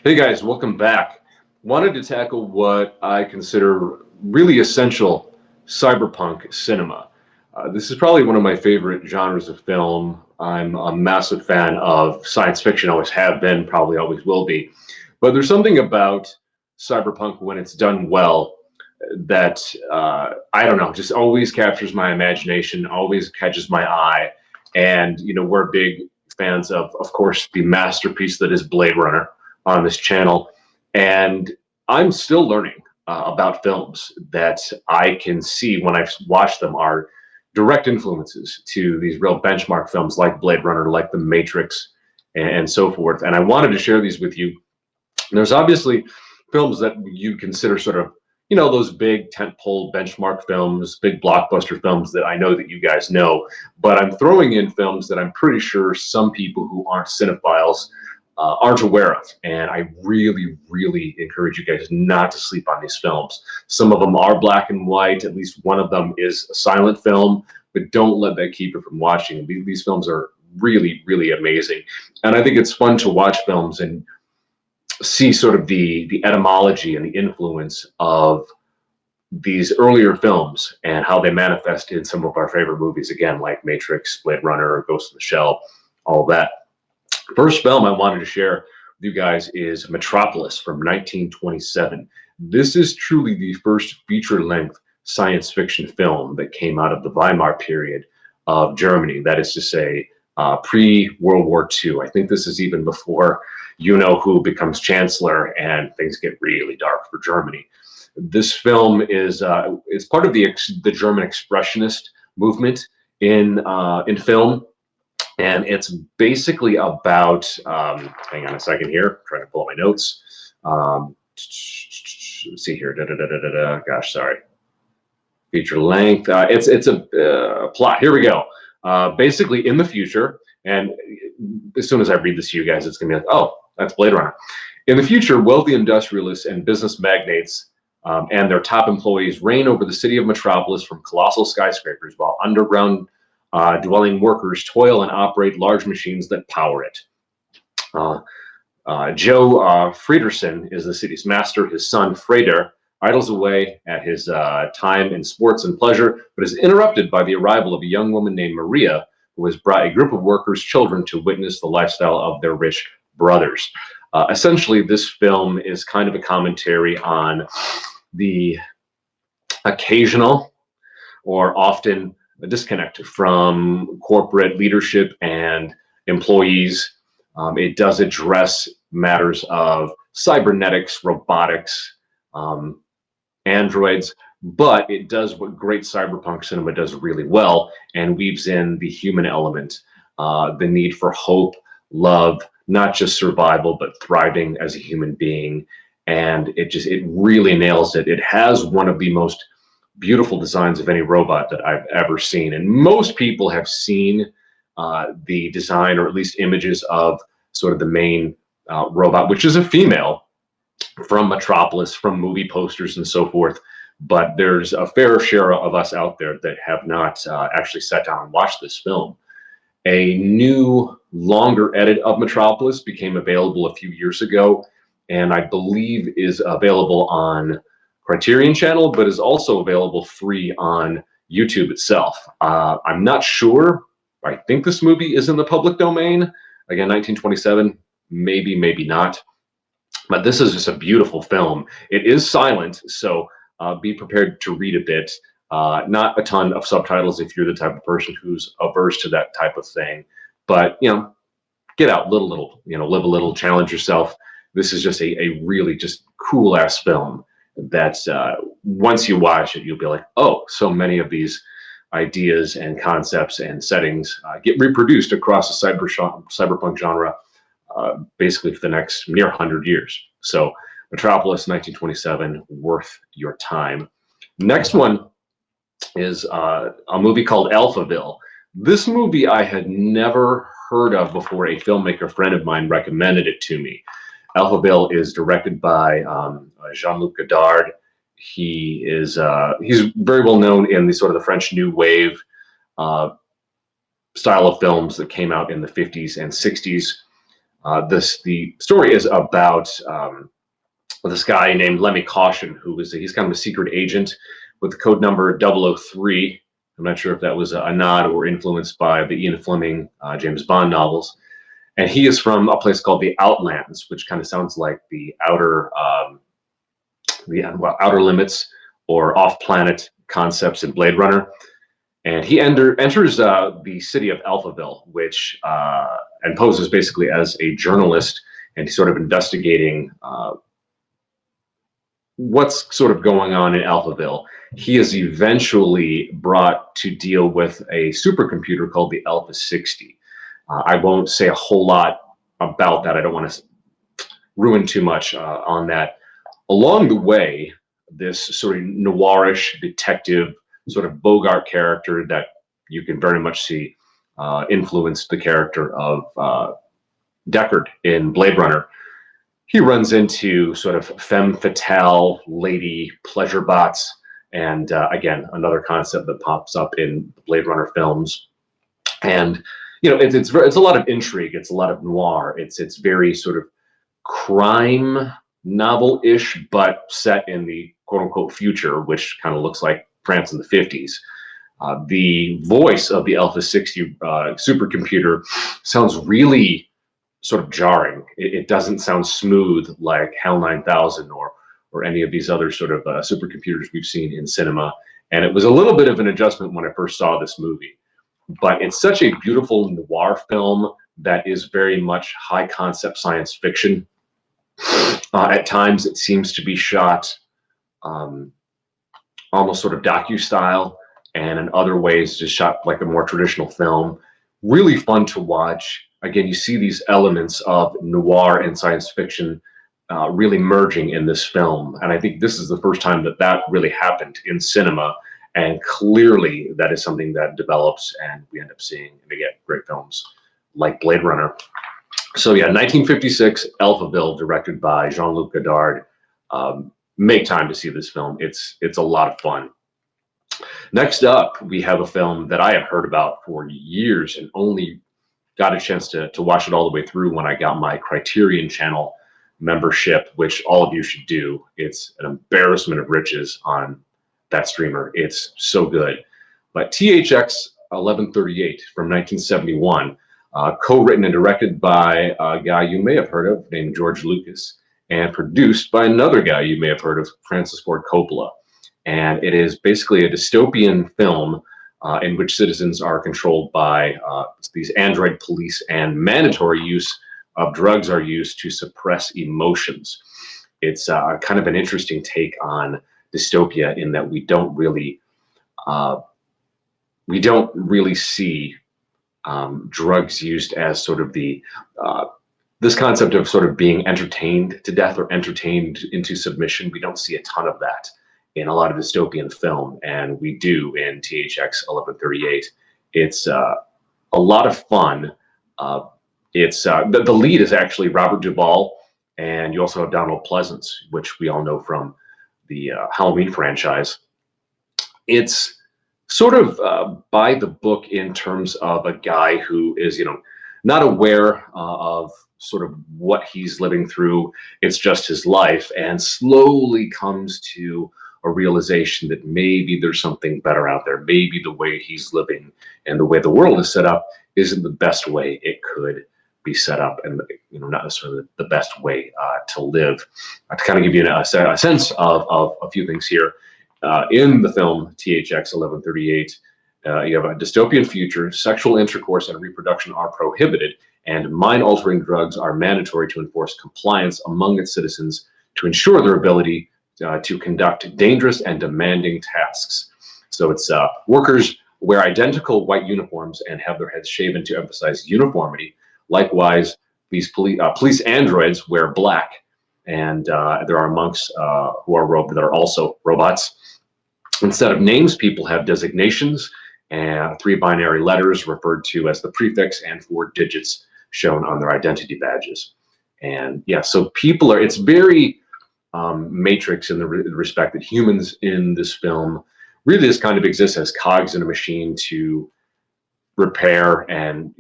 Hey guys, welcome back. Wanted to tackle what I consider really essential cyberpunk cinema. This is probably one of my favorite genres of film. I'm a massive fan of science fiction, always have been, probably always will be. But there's something about cyberpunk when it's done well that I don't know, just always captures my imagination, always catches my eye. And we're big fans of course, the masterpiece that is Blade Runner on this channel, and I'm still learning about films that I can see when I've watched them are direct influences to these real benchmark films like Blade Runner, like The Matrix, and so forth. And I wanted to share these with you. There's obviously films that you consider sort of, those big tentpole benchmark films, big blockbuster films that I know that you guys know, but I'm throwing in films that I'm pretty sure some people who aren't cinephiles aren't aware of. And I really, really encourage you guys not to sleep on these films. Some of them are black and white, at least one of them is a silent film, but don't let that keep you from watching. These films are really, really amazing. And I think it's fun to watch films and see sort of the etymology and the influence of these earlier films and how they manifest in some of our favorite movies, again, like Matrix, Blade Runner, Ghost in the Shell, all of that. First film I wanted to share with you guys is Metropolis from 1927. This is truly the first feature-length science fiction film that came out of the Weimar period of Germany. That is to say, pre-World War II. I think this is even before you-know-who becomes chancellor and things get really dark for Germany. This film is part of the German expressionist movement in film, and it's basically about. Hang on a second here, I'm trying to pull up my notes. Let's see here. Gosh, sorry. Feature length. It's a plot. Here we go. Basically, in the future, and as soon as I read this to you guys, it's gonna be like, oh, that's Blade Runner. In the future, wealthy industrialists and business magnates and their top employees reign over the city of Metropolis from colossal skyscrapers, while underground dwelling workers toil and operate large machines that power it. Joe Friederson is the city's master. His son, Freder, idles away at his time in sports and pleasure, but is interrupted by the arrival of a young woman named Maria, who has brought a group of workers' children to witness the lifestyle of their rich brothers. Essentially, this film is kind of a commentary on the occasional or often a disconnect from corporate leadership and employees. It does address matters of cybernetics, robotics, androids, but it does what great cyberpunk cinema does really well and weaves in the human element, the need for hope, love, not just survival, but thriving as a human being. And it really nails it. It has one of the most beautiful designs of any robot that I've ever seen. And most people have seen the design or at least images of sort of the main robot, which is a female from Metropolis, from movie posters and so forth. But there's a fair share of us out there that have not actually sat down and watched this film. A new, longer edit of Metropolis became available a few years ago, and I believe is available on Criterion Channel, but is also available free on YouTube itself. I'm not sure. I think this movie is in the public domain. Again, 1927, maybe, maybe not. But this is just a beautiful film. It is silent, so be prepared to read a bit. Not a ton of subtitles if you're the type of person who's averse to that type of thing. But, get out, live a little, challenge yourself. This is just a really just cool ass film that once you watch it, you'll be like, oh, so many of these ideas and concepts and settings get reproduced across the cyberpunk genre basically for the next near 100 years. So Metropolis 1927, worth your time. Next one is a movie called Alphaville. This movie I had never heard of before a filmmaker friend of mine recommended it to me. Alphaville is directed by Jean-Luc Godard. He's very well known in the sort of the French New Wave style of films that came out in the 50s and 60s. The story is about this guy named Lemmy Caution, he's kind of a secret agent with the code number 003. I'm not sure if that was a nod or influenced by the Ian Fleming James Bond novels. And he is from a place called the Outlands, which kind of sounds like the outer limits or off-planet concepts in Blade Runner. And he enters the city of Alphaville, which and poses basically as a journalist, and he's sort of investigating what's sort of going on in Alphaville. He is eventually brought to deal with a supercomputer called the Alpha 60. I won't say a whole lot about that. I don't want to ruin too much on that. Along the way, this sort of noirish detective, sort of Bogart character that you can very much see influenced the character of Deckard in Blade Runner. He runs into sort of femme fatale lady pleasure bots, and again, another concept that pops up in Blade Runner films. And it's a lot of intrigue. It's a lot of noir. It's very sort of crime novel-ish, but set in the quote-unquote future, which kind of looks like France in the 50s. The voice of the Alpha 60 supercomputer sounds really sort of jarring. It doesn't sound smooth like HAL 9000 or any of these other sort of supercomputers we've seen in cinema. And it was a little bit of an adjustment when I first saw this movie. But it's such a beautiful noir film that is very much high concept science fiction. At times, it seems to be shot almost sort of docu-style, and in other ways, just shot like a more traditional film. Really fun to watch. Again, you see these elements of noir and science fiction really merging in this film. And I think this is the first time that really happened in cinema. And clearly, that is something that develops, and we end up seeing, and we get great films like Blade Runner. So yeah, 1956, Alphaville, directed by Jean-Luc Godard. Make time to see this film. It's a lot of fun. Next up, we have a film that I have heard about for years and only got a chance to watch it all the way through when I got my Criterion Channel membership, which all of you should do. It's an embarrassment of riches on that streamer. It's so good. But THX 1138 from 1971, co-written and directed by a guy you may have heard of named George Lucas, and produced by another guy you may have heard of, Francis Ford Coppola. And it is basically a dystopian film in which citizens are controlled by these android police, and mandatory use of drugs are used to suppress emotions. It's kind of an interesting take on dystopia in that we don't really see drugs used as sort of this concept of sort of being entertained to death or entertained into submission. We don't see a ton of that in a lot of dystopian film, and we do in THX 1138. It's a lot of fun. The lead is actually Robert Duvall, and you also have Donald Pleasance, which we all know from the Halloween franchise. It's sort of by the book in terms of a guy who is, not aware of sort of what he's living through. It's just his life, and slowly comes to a realization that maybe there's something better out there. Maybe the way he's living and the way the world is set up isn't the best way it could be set up, and not necessarily the best way to live. To kind of give you a sense of a few things here. In the film THX 1138, you have a dystopian future. Sexual intercourse and reproduction are prohibited, and mind-altering drugs are mandatory to enforce compliance among its citizens to ensure their ability to conduct dangerous and demanding tasks. So it's workers wear identical white uniforms and have their heads shaven to emphasize uniformity. Likewise, these police androids wear black, and there are monks who are robed that are also robots. Instead of names, people have designations and 3 binary letters referred to as the prefix, and 4 digits shown on their identity badges. And yeah, so people it's very Matrix in the respect that humans in this film really just kind of exist as cogs in a machine to repair and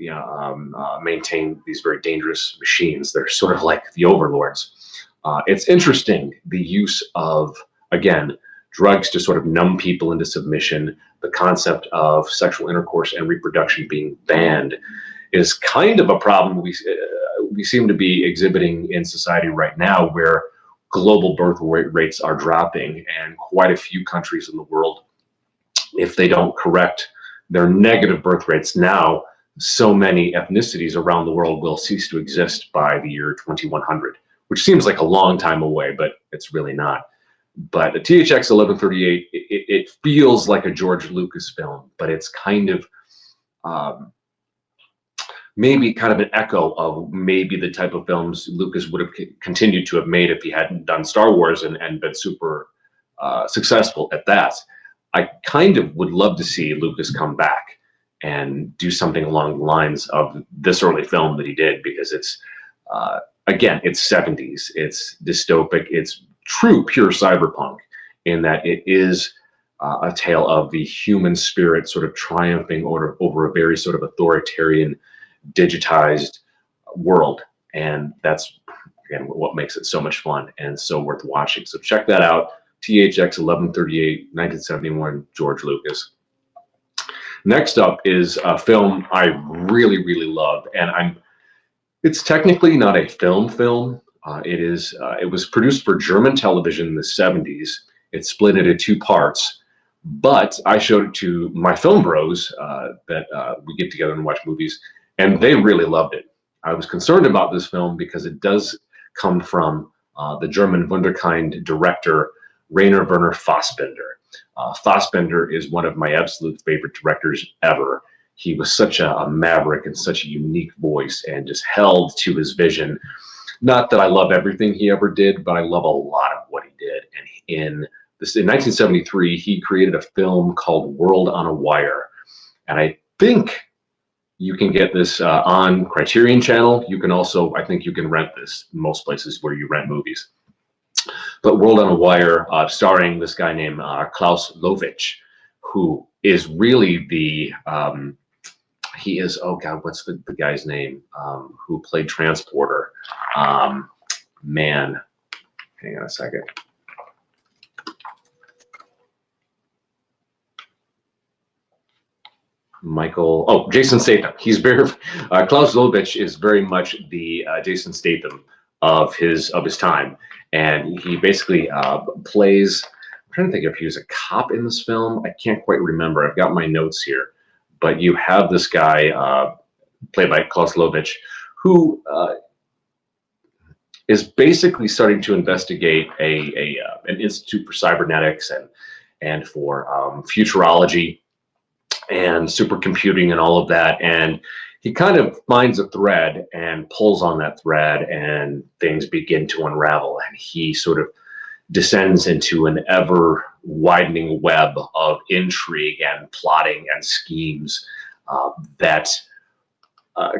maintain these very dangerous machines. They're sort of like the overlords. It's interesting the use of, again, drugs to sort of numb people into submission. The concept of sexual intercourse and reproduction being banned is kind of a problem we seem to be exhibiting in society right now, where global birth rates are dropping, and quite a few countries in the world, if they don't correct their negative birth rates now, so many ethnicities around the world will cease to exist by the year 2100, which seems like a long time away, but it's really not. But the THX 1138, it feels like a George Lucas film, but it's kind of maybe kind of an echo of maybe the type of films Lucas would have continued to have made if he hadn't done Star Wars and been super successful at that. I kind of would love to see Lucas come back and do something along the lines of this early film that he did, because it's, again, it's 70s, it's dystopic, it's true pure cyberpunk in that it is a tale of the human spirit sort of triumphing over a very sort of authoritarian, digitized world. And that's, again, what makes it so much fun and so worth watching. So check that out. THX 1138, 1971, George Lucas. Next up is a film I really, really love, and it's technically not a film. It was produced for German television in the 70s. It's split into two parts, but I showed it to my film bros that we get together and watch movies, and they really loved it. I was concerned about this film because it does come from the German Wunderkind director Rainer Werner Fassbinder. Fassbinder is one of my absolute favorite directors ever. He was such a maverick and such a unique voice, and just held to his vision. Not that I love everything he ever did, but I love a lot of what he did. And in 1973, he created a film called World on a Wire. And I think you can get this on Criterion Channel. You can also, I think you can rent this in most places where you rent movies. But World on a Wire, starring this guy named Klaus Lovitch, who is really he is, oh God, what's the guy's name who played Transporter? Man, hang on a second. Jason Statham. He's very, Klaus Lovitch is very much the Jason Statham of his time. And he basically plays, I'm trying to think if he was a cop in this film. I can't quite remember. I've got my notes here. But you have this guy played by Klaus Lovitch, who is basically starting to investigate an institute for cybernetics and for futurology and supercomputing and all of that. And he kind of finds a thread and pulls on that thread, and things begin to unravel. And he sort of descends into an ever widening web of intrigue and plotting and schemes that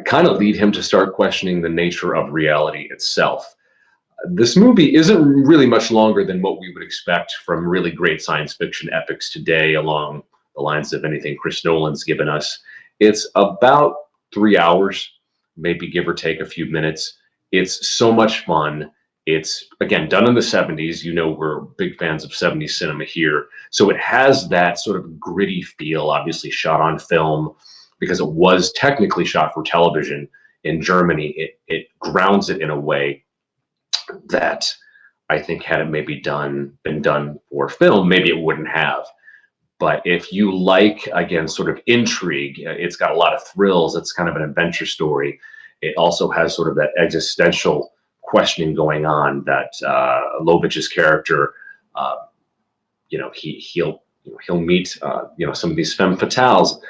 kind of lead him to start questioning the nature of reality itself. This movie isn't really much longer than what we would expect from really great science fiction epics today, along the lines of anything Chris Nolan's given us. It's about 3 hours, maybe give or take a few minutes. It's so much fun. It's, again, done in the 70s. You know, we're big fans of 70s cinema here. So it has that sort of gritty feel, obviously shot on film, because it was technically shot for television in Germany. It grounds it in a way that I think had it maybe been done for film, maybe it wouldn't have. But if you like, again, sort of intrigue, it's got a lot of thrills. It's kind of an adventure story. It also has sort of that existential questioning going on that Lovitch's character, he'll meet, some of these femme fatales.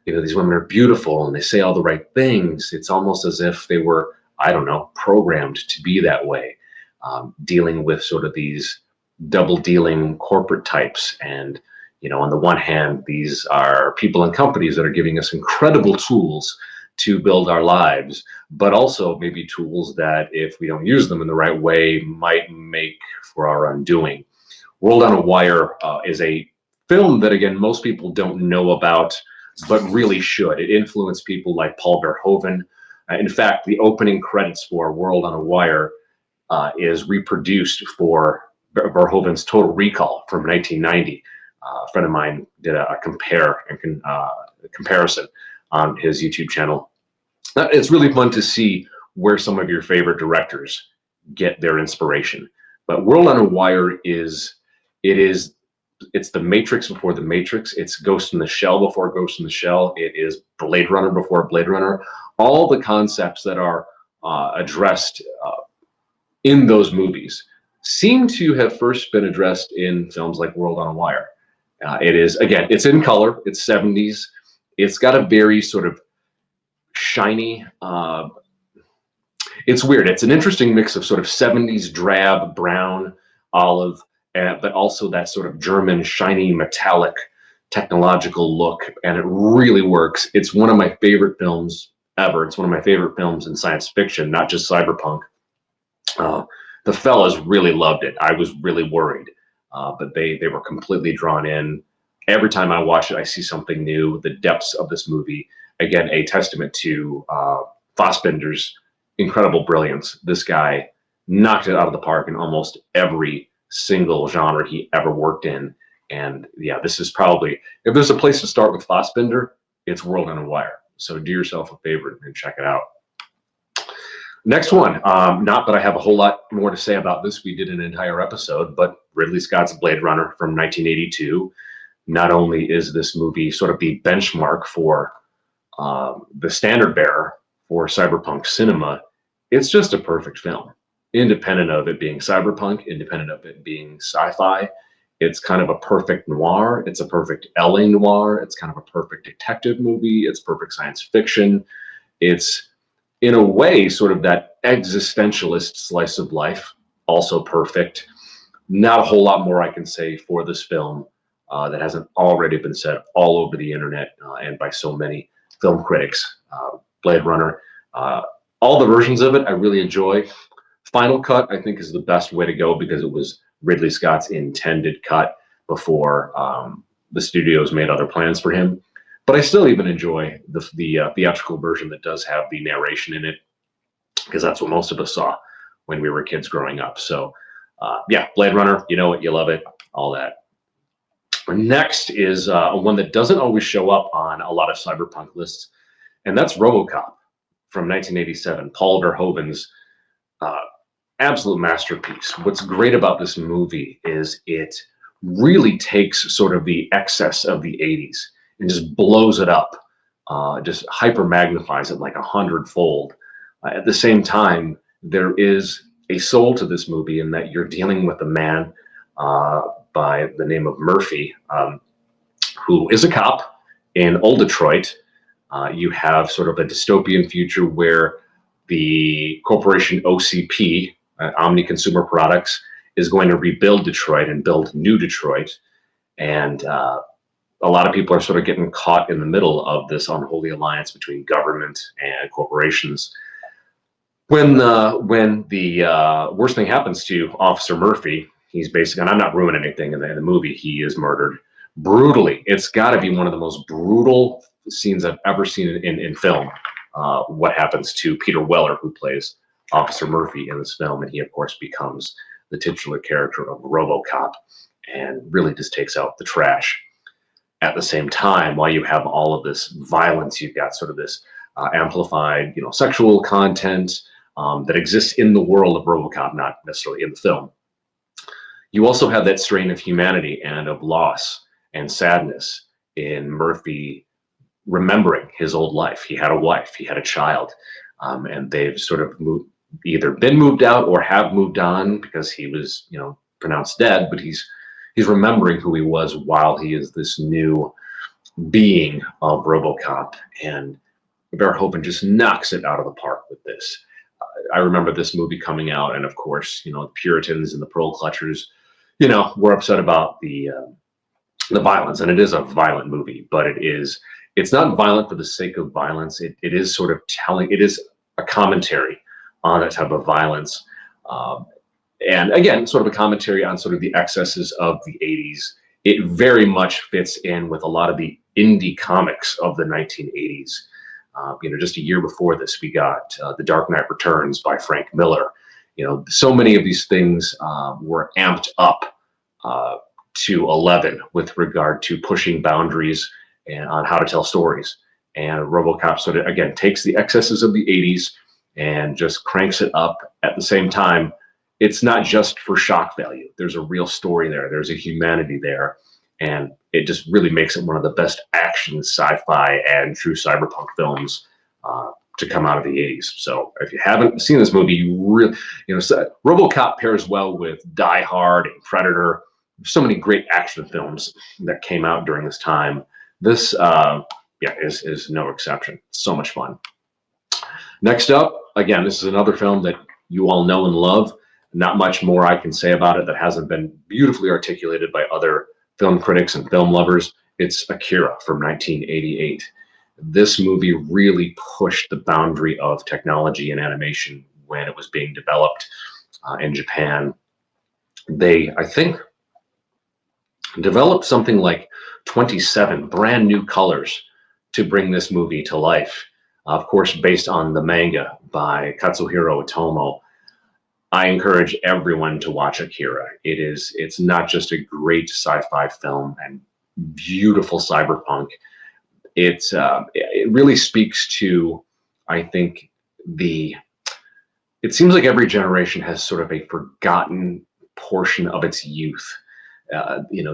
These women are beautiful and they say all the right things. It's almost as if they were, I don't know, programmed to be that way, dealing with sort of these double-dealing corporate types. And on the one hand, these are people and companies that are giving us incredible tools to build our lives, but also maybe tools that, if we don't use them in the right way, might make for our undoing. World on a Wire is a film that, again, most people don't know about. but really should. It influenced people like Paul Verhoeven. In fact, the opening credits for World on a Wire is reproduced for Verhoeven's Total Recall from 1990. A friend of mine did a comparison on his YouTube channel. It's really fun to see where some of your favorite directors get their inspiration. But World on a Wire it's the Matrix before the Matrix. It's Ghost in the Shell before Ghost in the Shell. It is Blade Runner before Blade Runner. All the concepts that are addressed in those movies seem to have first been addressed in films like World on a Wire. It is, again, it's in color. It's 70s. It's got a very sort of shiny, it's weird. It's an interesting mix of sort of 70s drab, brown, olive, but also that sort of German, shiny, metallic, technological look. And it really works. It's one of my favorite films ever. It's one of my favorite films in science fiction, not just cyberpunk. The fellas really loved it. I was really worried, but they were completely drawn in. Every time I watch it, I see something new. The depths of this movie, again, a testament to Fassbender's incredible brilliance. This guy knocked it out of the park in almost every single genre he ever worked in. And yeah, this is probably, if there's a place to start with Fassbender, it's World on a Wire. So do yourself a favor and check it out. Next one, not that I have a whole lot more to say about this. We did an entire episode, but Ridley Scott's Blade Runner from 1982. Not only is this movie sort of the benchmark for the standard bearer for cyberpunk cinema, it's just a perfect film. Independent of it being cyberpunk, independent of it being sci-fi, it's kind of a perfect noir. It's a perfect LA noir. It's kind of a perfect detective movie. It's perfect science fiction. It's, in a way, sort of that existentialist slice of life, also perfect. Not a whole lot more I can say for this film that hasn't already been said all over the internet and by so many film critics. Blade Runner, all the versions of it I really enjoy. Final Cut, I think, is the best way to go because it was Ridley Scott's intended cut before the studios made other plans for him. But I still even enjoy the theatrical version that does have the narration in it, because that's what most of us saw when we were kids growing up. So yeah, Blade Runner, you know it, you love it, all that. Next is one that doesn't always show up on a lot of cyberpunk lists, and that's RoboCop from 1987, Paul Verhoeven's absolute masterpiece. What's great about this movie is it really takes sort of the excess of the 80s and just blows it up, just hyper magnifies it like 100-fold. At the same time, there is a soul to this movie in that you're dealing with a man by the name of Murphy, who is a cop in old Detroit. You have sort of a dystopian future where the corporation OCP, Omni Consumer Products, is going to rebuild Detroit and build new Detroit. And a lot of people are sort of getting caught in the middle of this unholy alliance between government and corporations. When the worst thing happens to Officer Murphy, he's basically, and I'm not ruining anything in the movie, he is murdered brutally. It's got to be one of the most brutal scenes I've ever seen in film. What happens to Peter Weller, who plays Officer Murphy in this film, and he of course becomes the titular character of RoboCop and really just takes out the trash. At the same time, while you have all of this violence, you've got sort of this amplified, sexual content that exists in the world of RoboCop, not necessarily in the film. You also have that strain of humanity and of loss and sadness in Murphy remembering his old life. He had a wife, he had a child, and they've sort of either been moved out or have moved on because he was, pronounced dead, but he's remembering who he was while he is this new being of RoboCop, and Verhoeven just knocks it out of the park with this. I remember this movie coming out, and of course, the Puritans and the pearl clutchers, were upset about the violence, and it is a violent movie, but it's not violent for the sake of violence. It is sort of it is a commentary on that type of violence. And again, sort of a commentary on sort of the excesses of the 80s. It very much fits in with a lot of the indie comics of the 1980s. Just a year before this, we got The Dark Knight Returns by Frank Miller. So many of these things were amped up to 11 with regard to pushing boundaries and on how to tell stories. And RoboCop sort of, again, takes the excesses of the 80s and just cranks it up at the same time. It's not just for shock value. There's a real story there. There's a humanity there. And it just really makes it one of the best action, sci-fi, and true cyberpunk films to come out of the 80s. So if you haven't seen this movie, RoboCop pairs well with Die Hard and Predator. There's so many great action films that came out during this time. This, is no exception. So much fun. Next up, again, this is another film that you all know and love. Not much more I can say about it that hasn't been beautifully articulated by other film critics and film lovers. It's Akira from 1988. This movie really pushed the boundary of technology and animation when it was being developed in Japan. They, I think, developed something like 27 brand new colors to bring this movie to life. Of course, based on the manga by Katsuhiro Otomo. I encourage everyone to watch Akira. It's not just a great sci-fi film and beautiful cyberpunk. It really speaks to, I think, it seems like every generation has sort of a forgotten portion of its youth.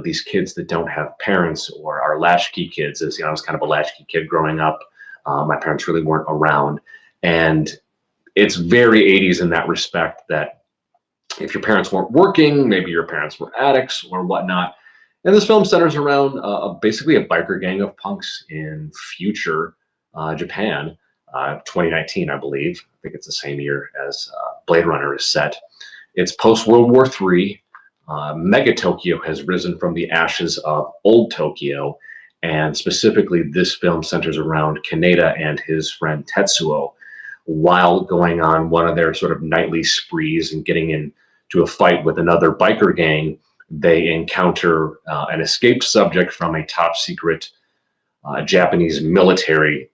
These kids that don't have parents or are latchkey kids. As I was kind of a latchkey kid growing up. My parents really weren't around. And it's very 80s in that respect, that if your parents weren't working, maybe your parents were addicts or whatnot. And this film centers around basically a biker gang of punks in future Japan, 2019, I believe. I think it's the same year as Blade Runner is set. It's post-World War III. Mega Tokyo has risen from the ashes of old Tokyo. And specifically, this film centers around Kaneda and his friend Tetsuo. While going on one of their sort of nightly sprees and getting into a fight with another biker gang, they encounter an escaped subject from a top secret Japanese military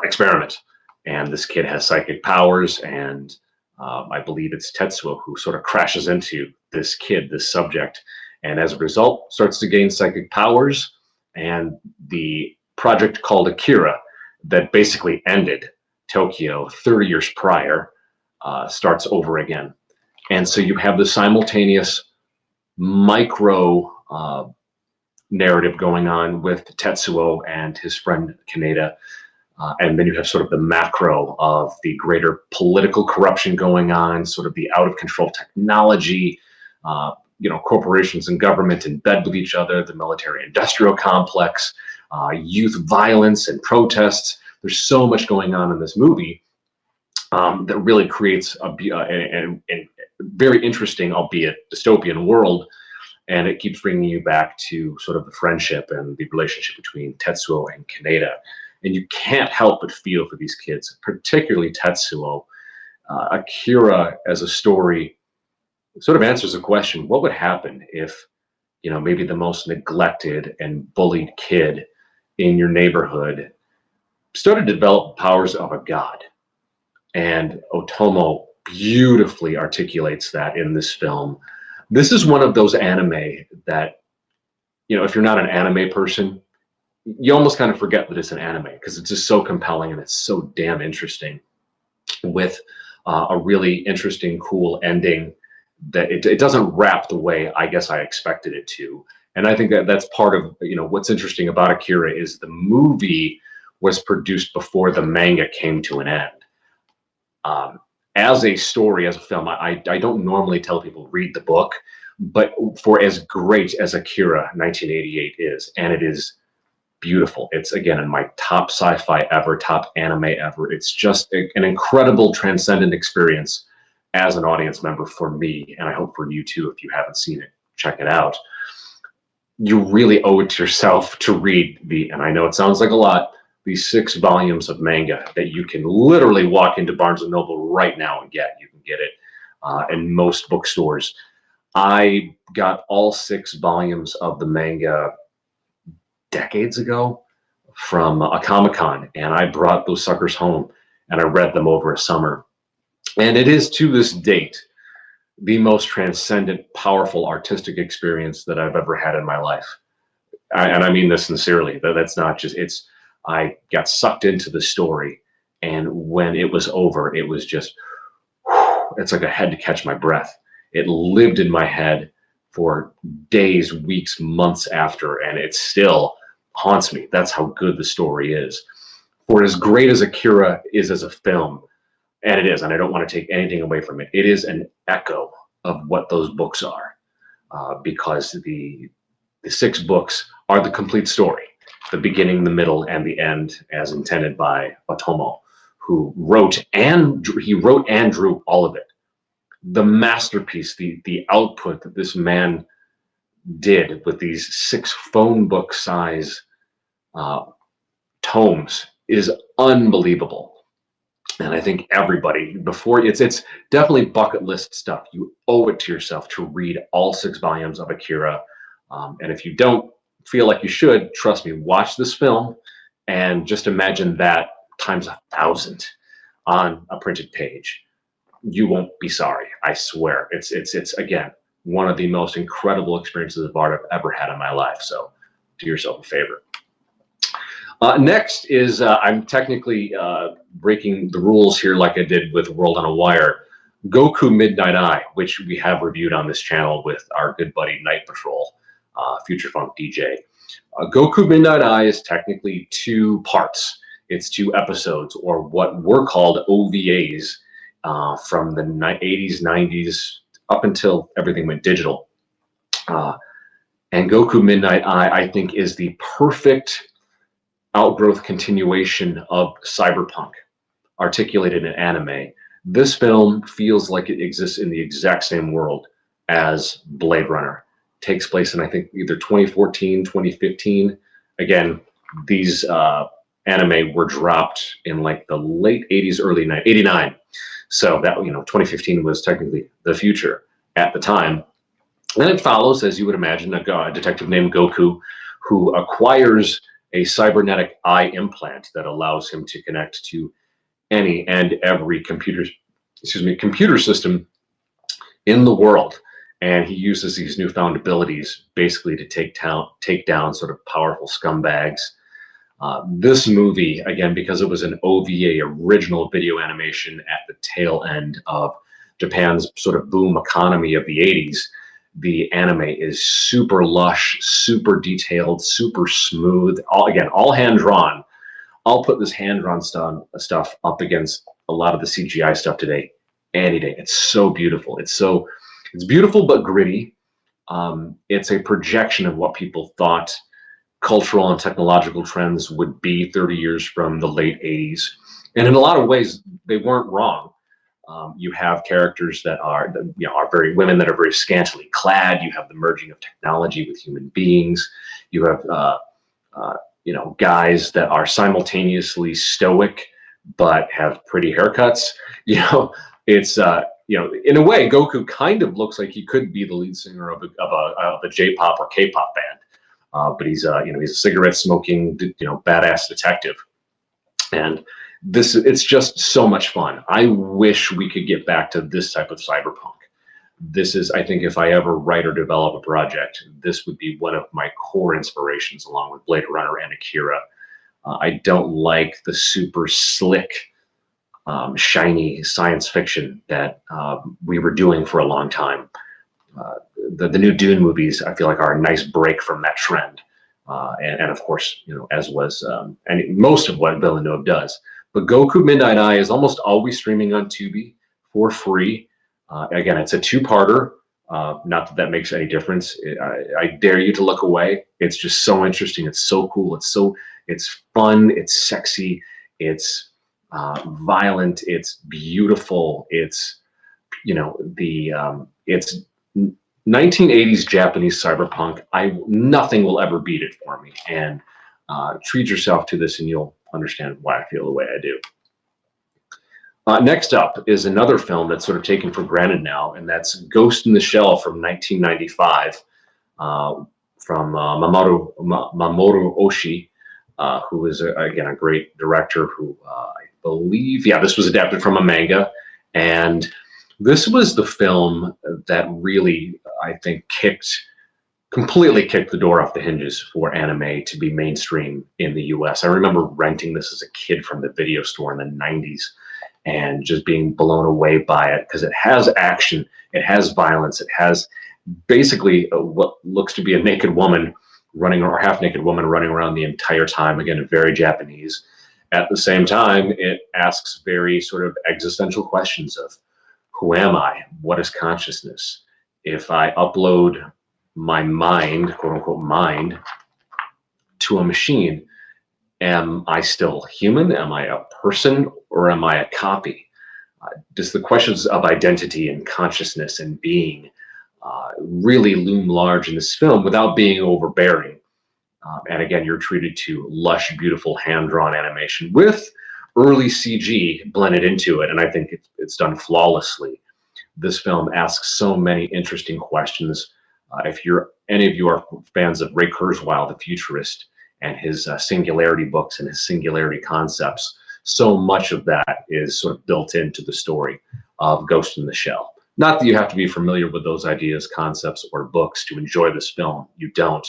experiment. And this kid has psychic powers, and I believe it's Tetsuo who sort of crashes into this kid, this subject, and as a result starts to gain psychic powers. And the project called Akira, that basically ended Tokyo 30 years prior, starts over again. And so you have the simultaneous micro narrative going on with Tetsuo and his friend Kaneda. And then you have sort of the macro of the greater political corruption going on, sort of the out of control technology, corporations and government in bed with each other, the military industrial complex, youth violence and protests. There's so much going on in this movie that really creates a very interesting, albeit dystopian world. And it keeps bringing you back to sort of the friendship and the relationship between Tetsuo and Kaneda. And you can't help but feel for these kids, particularly Tetsuo. Akira as a story sort of answers the question, what would happen if, maybe the most neglected and bullied kid in your neighborhood started to develop powers of a god? And Otomo beautifully articulates that in this film. This is one of those anime that, if you're not an anime person, you almost kind of forget that it's an anime because it's just so compelling and it's so damn interesting, with a really interesting, cool ending that it doesn't wrap the way I guess I expected it to. And I think that that's part of, what's interesting about Akira is the movie was produced before the manga came to an end. As a story, as a film, I don't normally tell people read the book, but for as great as Akira 1988 is, and it is beautiful. It's, again, in my top sci-fi ever, top anime ever. It's just an incredible, transcendent experience as an audience member for me, and I hope for you too. If you haven't seen it, check it out. You really owe it to yourself to read and I know it sounds like a lot, these 6 volumes of manga that you can literally walk into Barnes & Noble right now and get. You can get it in most bookstores. I got all 6 volumes of the manga decades ago from a Comic-Con, and I brought those suckers home and I read them over a summer. And it is, to this date, the most transcendent, powerful artistic experience that I've ever had in my life. And I mean this sincerely. That's not just, it's, I got sucked into the story. And when it was over, it was just, it's like I had to catch my breath. It lived in my head for days, weeks, months after, and it still haunts me. That's how good the story is. For as great as Akira is as a film, and it is, and I don't want to take anything away from it, it is an echo of what those books are, because the 6 books are the complete story, the beginning, the middle, and the end, as intended by Otomo, who wrote and drew all of it. The masterpiece, the output that this man did with these 6 phone book size tomes is unbelievable. And I think everybody, before, it's definitely bucket list stuff. You owe it to yourself to read all 6 volumes of Akira. And if you don't feel like you should, trust me, watch this film and just imagine that times 1,000 on a printed page. You won't be sorry. I swear. It's again, one of the most incredible experiences of art I've ever had in my life. So do yourself a favor. Next is, I'm technically breaking the rules here like I did with World on a Wire, Goku Midnight Eye, which we have reviewed on this channel with our good buddy Night Patrol, Future Funk DJ. Goku Midnight Eye is technically 2 parts. It's 2 episodes, or what were called OVAs, from the 80s, 90s, up until everything went digital. And Goku Midnight Eye, I think, is the perfect outgrowth continuation of Cyberpunk, articulated in anime. This film feels like it exists in the exact same world as Blade Runner. Takes place in, I think, either 2014, 2015. Again, these anime were dropped in like the late 80s, early 89. So that, 2015 was technically the future at the time. And it follows, as you would imagine, a detective named Goku who acquires a cybernetic eye implant that allows him to connect to any and every computer system in the world. And he uses these newfound abilities basically to take down sort of powerful scumbags. This movie, again, because it was an OVA, original video animation at the tail end of Japan's sort of boom economy of the 80s, the anime is super lush, super detailed, super smooth. All hand drawn. I'll put this hand drawn stuff up against a lot of the CGI stuff today, any day. It's so beautiful. It's beautiful but gritty. It's a projection of what people thought cultural and technological trends would be 30 years from the late 80s. And in a lot of ways, they weren't wrong. You have characters that are very women that are very scantily clad. You have the merging of technology with human beings. You have guys that are simultaneously stoic but have pretty haircuts. It's in a way, Goku kind of looks like he could be the lead singer of a J-pop or K-pop band, but he's a cigarette smoking badass detective. And it's just so much fun. I wish we could get back to this type of cyberpunk. This is, I think, if I ever write or develop a project, this would be one of my core inspirations, along with Blade Runner and Akira. I don't like the super slick, shiny science fiction that we were doing for a long time. The new Dune movies, I feel like, are a nice break from that trend. And of course, as was and most of what Villeneuve does. But Goku Midnight Eye is almost always streaming on Tubi for free. Again, it's a 2-parter. Not that makes any difference. I dare you to look away. It's just so interesting. It's so cool. It's fun. It's sexy. It's violent. It's beautiful. It's it's 1980s Japanese cyberpunk. Nothing will ever beat it for me. And treat yourself to this, and you'll understand why I feel the way I do. Next up is another film that's sort of taken for granted now, and that's Ghost in the Shell from 1995. from Mamoru Oshii, who is again a great director. Who I believe, yeah, this was adapted from a manga, and this was the film that really, I think, completely kicked the door off the hinges for anime to be mainstream in the US. I remember renting this as a kid from the video store in the 90s and just being blown away by it because it has action, it has violence, it has basically what looks to be a naked woman running, or half naked woman running around the entire time. Again, very Japanese. At the same time, it asks very sort of existential questions of who am I? What is consciousness? If I upload my mind, quote unquote mind, to a machine, am I still human? Am I a person, or am I a copy? Does the questions of identity and consciousness and being really loom large in this film without being overbearing? And again, you're treated to lush, beautiful hand-drawn animation with early CG blended into it, and I think it's done flawlessly. This film asks so many interesting questions. If any of you are fans of Ray Kurzweil, the futurist, and his singularity books and his singularity concepts, so much of that is sort of built into the story of Ghost in the Shell. Not that you have to be familiar with those ideas, concepts, or books to enjoy this film. You don't.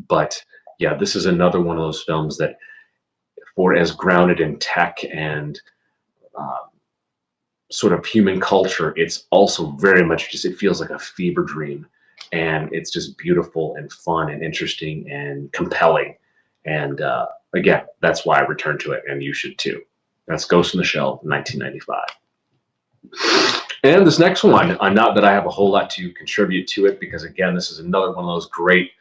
But yeah, this is another one of those films that, for as grounded in tech and sort of human culture, it's also very much just, it feels like a fever dream. And it's just beautiful and fun and interesting and compelling. And again, that's why I returned to it, and you should too. That's Ghost in the Shell, 1995. And this next one, not that I have a whole lot to contribute to it, because again, this is another one of those great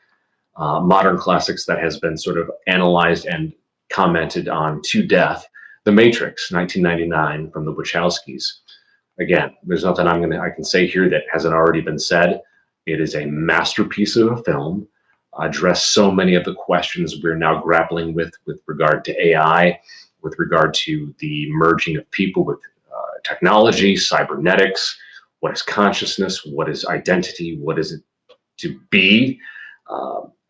modern classics that has been sort of analyzed and commented on to death. The Matrix, 1999, from the Wachowskis. Again, there's nothing I can say here that hasn't already been said. It is a masterpiece of a film. Addressed so many of the questions we're now grappling with regard to AI, with regard to the merging of people with technology, cybernetics. What is consciousness? What is identity? What is it to be?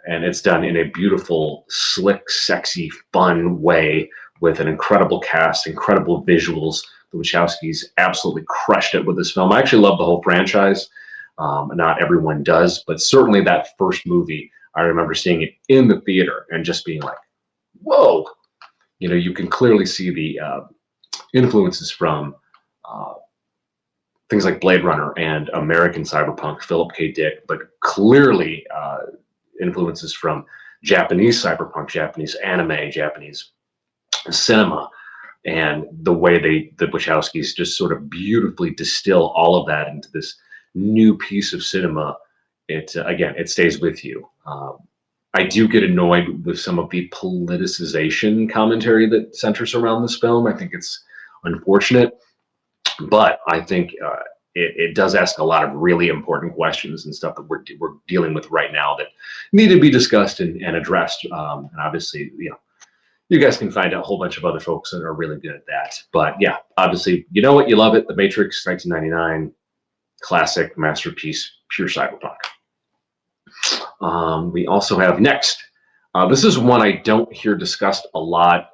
And it's done in a beautiful, slick, sexy, fun way with an incredible cast, incredible visuals. The Wachowskis absolutely crushed it with this film. I actually love the whole franchise. Not everyone does, but certainly that first movie, I remember seeing it in the theater and just being like, whoa. You know, you can clearly see the influences from things like Blade Runner and American Cyberpunk, Philip K. Dick, but clearly influences from Japanese cyberpunk, Japanese anime, Japanese cinema, and the way the Wachowskis just sort of beautifully distill all of that into this new piece of cinema. It again, it stays with you. I do get annoyed with some of the politicization commentary that centers around this film. I think it's unfortunate, but I think it does ask a lot of really important questions and stuff that we're dealing with right now that need to be discussed and addressed. And obviously, you know, you guys can find out a whole bunch of other folks that are really good at that. But yeah, obviously, you know what, you love it. The Matrix, 1999, classic masterpiece, pure cyberpunk. We also have next. This is one I don't hear discussed a lot.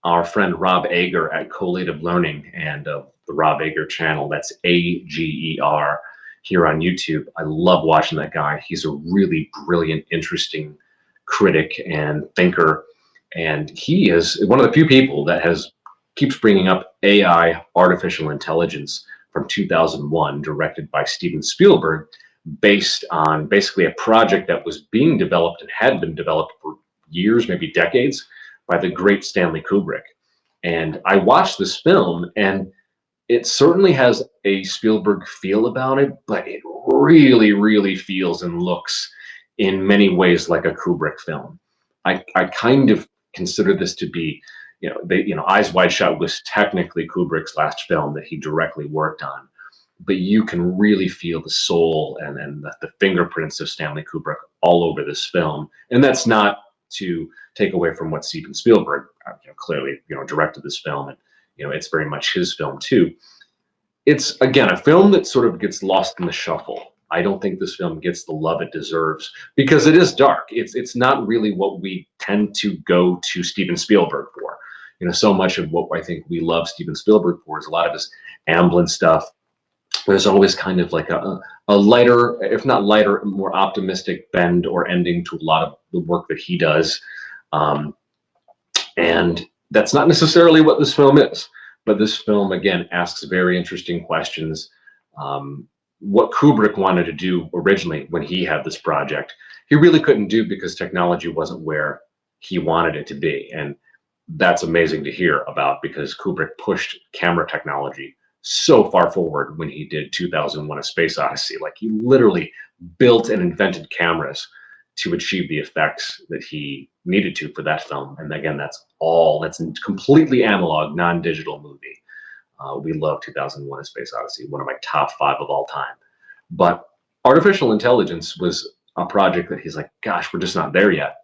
Our friend Rob Ager at Collative Learning and the Rob Ager channel. That's AGER here on YouTube. I love watching that guy. He's a really brilliant, interesting critic and thinker. And he is one of the few people that keeps bringing up AI, artificial intelligence, from 2001, directed by Steven Spielberg, based on basically a project that was being developed and had been developed for years, maybe decades, by the great Stanley Kubrick. And I watched this film, and it certainly has a Spielberg feel about it, but it really, really feels and looks in many ways like a Kubrick film. I kind of consider this to be, Eyes Wide Shut was technically Kubrick's last film that he directly worked on, but you can really feel the soul and the fingerprints of Stanley Kubrick all over this film. And that's not to take away from what Steven Spielberg clearly directed this film, and it's very much his film too. It's again a film that sort of gets lost in the shuffle I don't think this film gets the love it deserves because it is dark. It's not really what we tend to go to Steven Spielberg for. So much of what I think we love Steven Spielberg for is a lot of his Amblin stuff. There's always kind of like a lighter, if not lighter, more optimistic bend or ending to a lot of the work that he does. Um, and that's not necessarily what this film is. But this film, again, asks very interesting questions. What Kubrick wanted to do originally when he had this project, he really couldn't do because technology wasn't where he wanted it to be. And that's amazing to hear about because Kubrick pushed camera technology so far forward when he did 2001: A Space Odyssey. Like he literally built and invented cameras to achieve the effects that he needed to for that film. And again, that's completely analog, non-digital movie. We love 2001: A Space Odyssey, one of my top 5 of all time. But artificial intelligence was a project that he's like, gosh, we're just not there yet.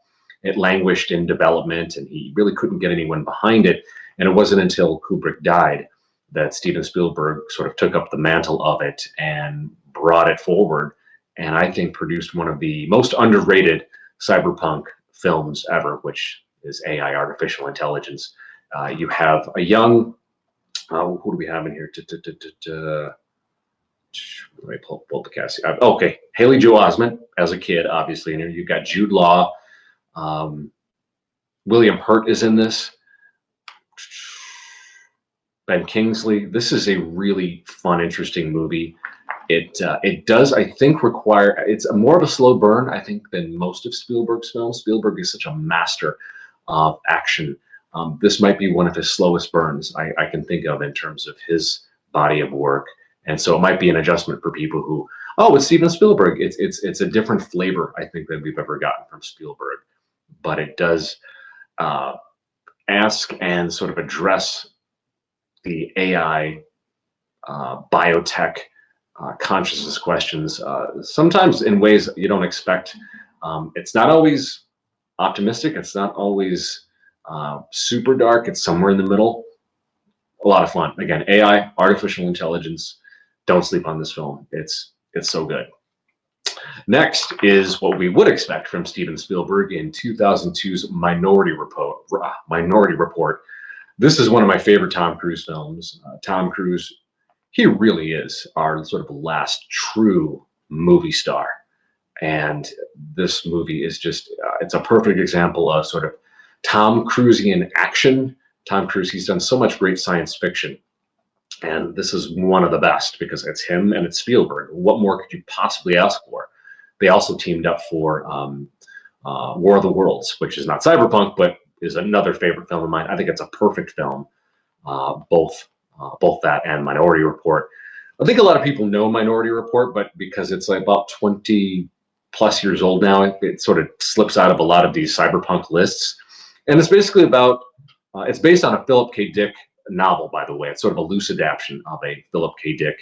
It languished in development and he really couldn't get anyone behind it. And it wasn't until Kubrick died that Steven Spielberg sort of took up the mantle of it and brought it forward. And I think produced one of the most underrated cyberpunk films ever, which is AI, artificial intelligence. You have a young, who do we have in here? Let me pull the cast. Okay, Haley Joel Osment as a kid, obviously. And you've got Jude Law. William Hurt is in this. Ben Kingsley. This is a really fun, interesting movie. It does, I think, require. It's more of a slow burn, I think, than most of Spielberg's films. Spielberg is such a master of action. This might be one of his slowest burns I can think of in terms of his body of work, and so it might be an adjustment for people who, oh, it's Steven Spielberg. It's a different flavor, I think, than we've ever gotten from Spielberg, but it does ask and sort of address the AI, biotech, consciousness questions, sometimes in ways you don't expect. It's not always optimistic. It's not always super dark. It's somewhere in the middle. A lot of fun. Again, AI, artificial intelligence. Don't sleep on this film. It's so good. Next is what we would expect from Steven Spielberg in 2002's Minority Report. This is one of my favorite Tom Cruise films. Tom Cruise, he really is our sort of last true movie star. And this movie is just, it's a perfect example of sort of Tom Cruisian action. Tom Cruise, he's done so much great science fiction. And this is one of the best because it's him and it's Spielberg. What more could you possibly ask for? They also teamed up for War of the Worlds, which is not Cyberpunk, but is another favorite film of mine. I think it's a perfect film, both that and Minority Report. I think a lot of people know Minority Report, but because it's like about 20 plus years old now, it sort of slips out of a lot of these cyberpunk lists. And it's basically about, it's based on a Philip K. Dick novel, by the way. It's sort of a loose adaptation of a Philip K. Dick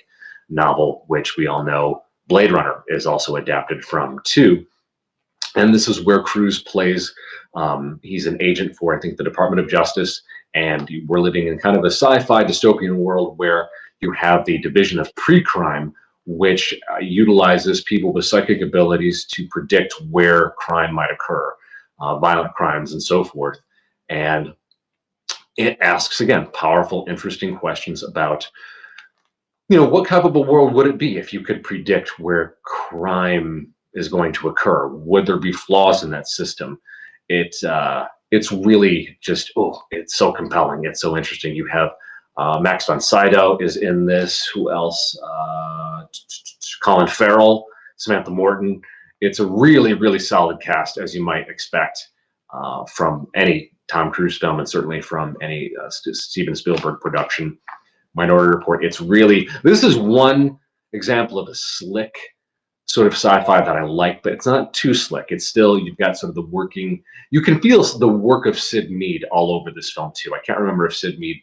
novel, which we all know Blade Runner is also adapted from too. And this is where Cruise plays, he's an agent for, I think, the Department of Justice. And we're living in kind of a sci-fi dystopian world where you have the Division of Pre-Crime, which utilizes people with psychic abilities to predict where crime might occur, violent crimes and so forth. And it asks, again, powerful, interesting questions about, what type of a world would it be if you could predict where crime is going to occur? Would there be flaws in that system? It's really just, it's so compelling. It's so interesting. You have Max von Sydow is in this. Who else? Colin Farrell, Samantha Morton. It's a really, really solid cast, as you might expect from any Tom Cruise film and certainly from any Steven Spielberg production. Minority Report. This is one example of a slick sort of sci-fi that I like, but it's not too slick. It's still, you've got sort of the working, you can feel the work of Sid Mead all over this film too. I can't remember if Sid Mead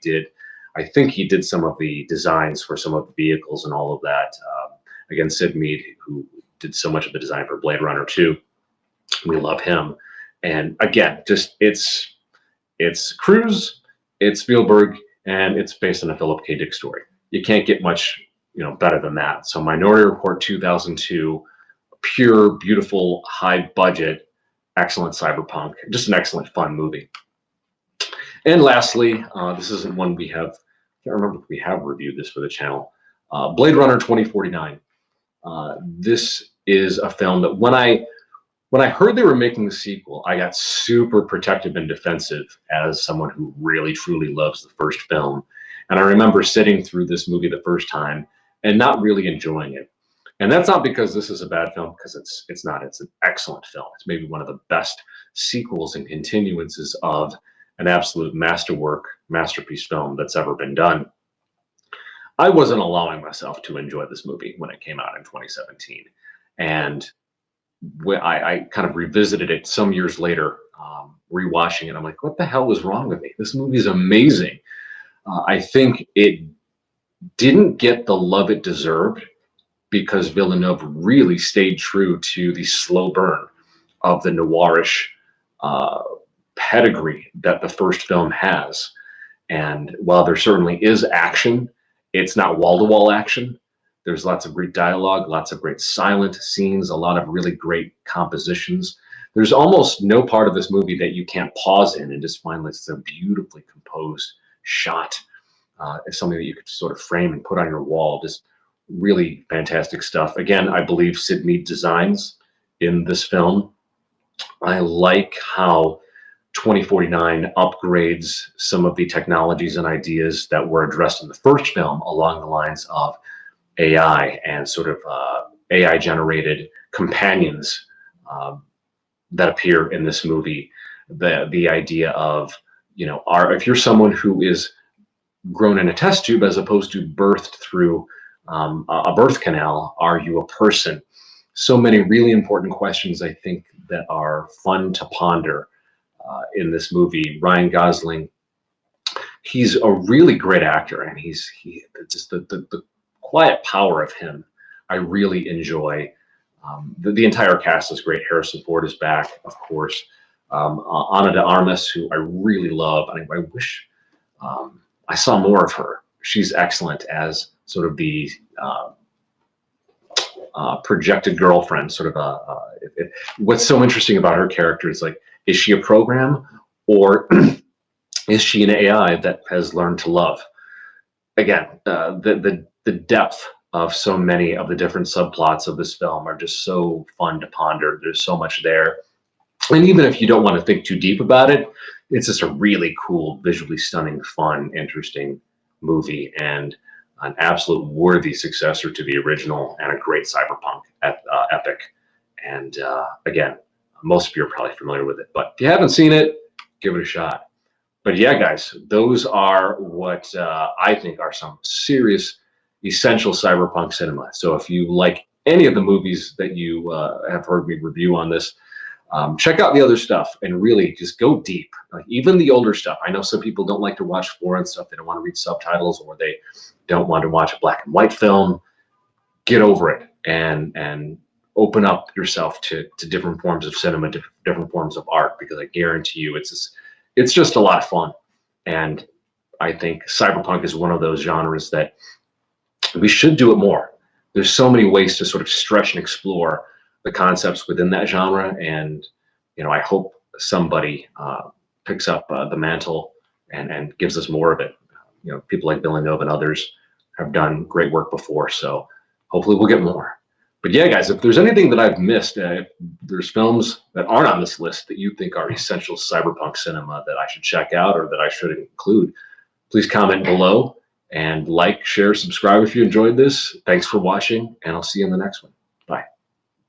I think he did some of the designs for some of the vehicles and all of that. Again, Sid Mead, who did so much of the design for Blade Runner 2. We love him. And again, just it's Cruise, it's Spielberg, and it's based on a Philip K. Dick story. You can't get much better than that. So Minority Report 2002, pure, beautiful, high budget, excellent cyberpunk, just an excellent, fun movie. And lastly, this isn't one we have, I can't remember if we have reviewed this for the channel, Blade Runner 2049. This is a film that when I heard they were making the sequel, I got super protective and defensive as someone who really, truly loves the first film. And I remember sitting through this movie the first time and not really enjoying it. And that's not because this is a bad film, because it's not. It's an excellent film. It's maybe one of the best sequels and continuances of an absolute masterpiece film that's ever been done. I wasn't allowing myself to enjoy this movie when it came out in 2017. And when I kind of revisited it some years later, rewatching it, I'm like, what the hell was wrong with me? This movie is amazing. I think it didn't get the love it deserved because Villeneuve really stayed true to the slow burn of the noirish pedigree that the first film has. And while there certainly is action, it's not wall-to-wall action. There's lots of great dialogue, lots of great silent scenes, a lot of really great compositions. There's almost no part of this movie that you can't pause in and just find it's a beautifully composed shot. It's something that you could sort of frame and put on your wall. Just really fantastic stuff. Again, I believe Sid Mead designs in this film. I like how 2049 upgrades some of the technologies and ideas that were addressed in the first film along the lines of AI and sort of AI generated companions that appear in this movie. The idea of, if you're someone who is grown in a test tube as opposed to birthed through a birth canal, are you a person? So many really important questions, I think, that are fun to ponder in this movie. Ryan Gosling, he's a really great actor, and he just the quiet power of him I really enjoy. The entire cast is great. Harrison Ford is back, of course. Ana de Armas, who I really love. I wish I saw more of her. She's excellent as sort of the projected girlfriend. Sort of what's so interesting about her character is, like, is she a program, or is she an AI that has learned to love? Again, the depth of so many of the different subplots of this film are just so fun to ponder. There's so much there. And even if you don't want to think too deep about it, it's just a really cool, visually stunning, fun, interesting movie, and an absolute worthy successor to the original, and a great cyberpunk epic. And again, most of you are probably familiar with it, but if you haven't seen it, give it a shot. But yeah, guys, those are what I think are some serious, essential cyberpunk cinema. So if you like any of the movies that you have heard me review on this, check out the other stuff and really just go deep. Like, even the older stuff. I know some people don't like to watch foreign stuff. They don't want to read subtitles, or they don't want to watch a black and white film. Get over it and open up yourself to different forms of cinema, different forms of art, because I guarantee you it's just a lot of fun. And I think cyberpunk is one of those genres that we should do it more. There's so many ways to sort of stretch and explore the concepts within that genre, and I hope somebody picks up the mantle and gives us more of it. People like Villeneuve and others have done great work before, so hopefully we'll get more. But yeah, guys, if there's anything that I've missed, if there's films that aren't on this list that you think are essential cyberpunk cinema that I should check out or that I should include, please comment below, and like, share, subscribe if you enjoyed this. Thanks for watching, and I'll see you in the next one.